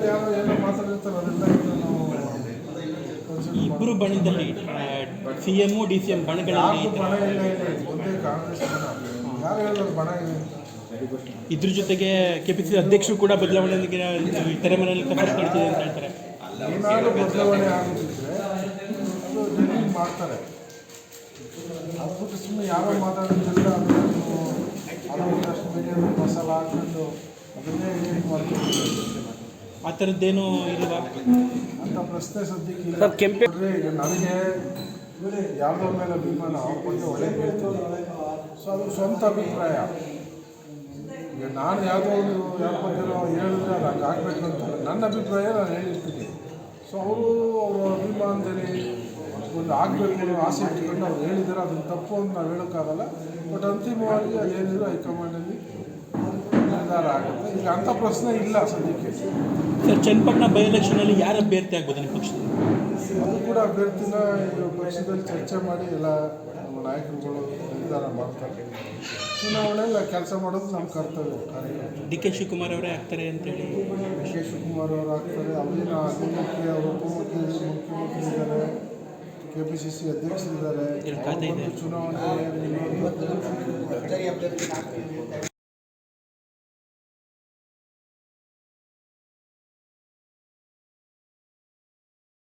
ಯಾರು ಏನೋ ಮಾತಾಡಿರ್ತಾರೆ ಅದೆಲ್ಲ ನಾವು ಇಬ್ಬರು ಬಣದಲ್ಲಿ CM DCM ಬಣಗಳಲ್ಲಿ ಯಾರು ಬಣ ಇಲ್ಲ ಇದೆ ಒಂದೇ ಕಾಂಗ್ರೆಸ್ ಬಣ. ಯಾರು ಹೇಳಿದ್ರು ಬಣ ಇದೆ ಅಂತ? ಇದ್ರ ಜೊತೆಗೆ KPCC ಅಧ್ಯಕ್ಷರು ಕೂಡ ಬದಲಾವಣೆಗೆ ತೆರೆಮರೆಯಲ್ಲಿ ಕನಸು ಕಾಣ್ತಿದೆ ಅಂತ ಹೇಳ್ತಾರೆ. ಏನಾದರೂ ಬದಲಾವಣೆ ಆಗೋದಿದ್ರೆ ಅದು ಡೆಲ್ಲಿಗೆ ಮಾಡ್ತಾರೆ. ಅದ್ಬಿಟ್ಟು ಸುಮ್ಮನೆ ಯಾರೋ ಮಾತಾಡೋದಿಲ್ಲ ಅದಷ್ಟು ಮೀಡಿಯಾ ಮಸಾಲ ಹಾಕೊಂಡು ಅದನ್ನೇ ಹೇಳಿ ಮಾಡ್ತಾರೆ. ಆ ಥರದ್ದೇನೂ ಇಲ್ವಾ ಅಂತ ಪ್ರಶ್ನೆ ಸದ್ಯಕ್ಕೆ ಈಗ ನನಗೆ ಯಾವುದ್ರ ಮೇಲೆ ಅಭಿಮಾನ ಅವ್ರ ಬಗ್ಗೆ ಒಳ್ಳೆಯದು ಹೇಳ್ತೀನಿ. ಸೊ ಅದು ಸ್ವಂತ ಅಭಿಪ್ರಾಯ. ಈಗ ನಾನು ಯಾವುದೋ ಒಂದು ಯಾರ ಬಗ್ಗೆ ಹೇಳಿದ್ರೆ ಅದು ಹಂಗೆ ಆಗಬೇಕು ಅಂತ ನನ್ನ ಅಭಿಪ್ರಾಯ ನಾನು ಹೇಳಿರ್ತೀನಿ. ಸೊ ಅವ್ರ ಅಭಿಮಾನದಲ್ಲಿ ಒಂದು ಆಗಬೇಕು ಅನ್ನೋ ಆಸೆ ಇಟ್ಕೊಂಡು ಅವ್ರು ಹೇಳಿದರೆ ಅದನ್ನು ತಪ್ಪು ಅಂತ ನಾವು ಹೇಳೋಕ್ಕಾಗಲ್ಲ. ಬಟ್ ಅಂತಿಮವಾಗಿ ಅದೇನಿದ್ರು ಹೈಕಮಾಂಡಲ್ಲಿ ನಿರ್ಧಾರ ಆಗುತ್ತೆ. ಈಗ ಅಂಥ ಪ್ರಶ್ನೆ ಇಲ್ಲ ಸದ್ಯಕ್ಕೆ. ಸರ್, ಚನ್ನಪಟ್ಟಣ ಬೈ ಎಲೆಕ್ಷನಲ್ಲಿ ಯಾರು ಅಭ್ಯರ್ಥಿ ಆಗ್ಬೋದು ನಿಮ್ಮ ಪಕ್ಷದಲ್ಲಿ? ಅದು ಕೂಡ ಅಭ್ಯರ್ಥಿನ ಪಕ್ಷದಲ್ಲಿ ಚರ್ಚೆ ಮಾಡಿ ಎಲ್ಲ ನಮ್ಮ ನಾಯಕರುಗಳು ನಿರ್ಧಾರ ಮಾಡ್ತಾರೆ. ಚುನಾವಣೆಯಲ್ಲಿ ಕೆಲಸ ಮಾಡೋದು ನಮ್ಮ ಕರ್ತವ್ಯ. DK ಶಿವಕುಮಾರ್ ಅವರೇ ಆಗ್ತಾರೆ ಅಂತೇಳಿ DK ಶಿವಕುಮಾರ್ ಅವರು ಆಗ್ತಾರೆ. ಅಲ್ಲಿನ ಅಭಿಮುಖ್ಯ ಅವರು ಮುಖ್ಯಮಂತ್ರಿ ಇದ್ದಾರೆ, KPCC ಅಧ್ಯಕ್ಷರಿದ್ದಾರೆ. ಖಾತೆ ಇದೆ. ಚುನಾವಣೆ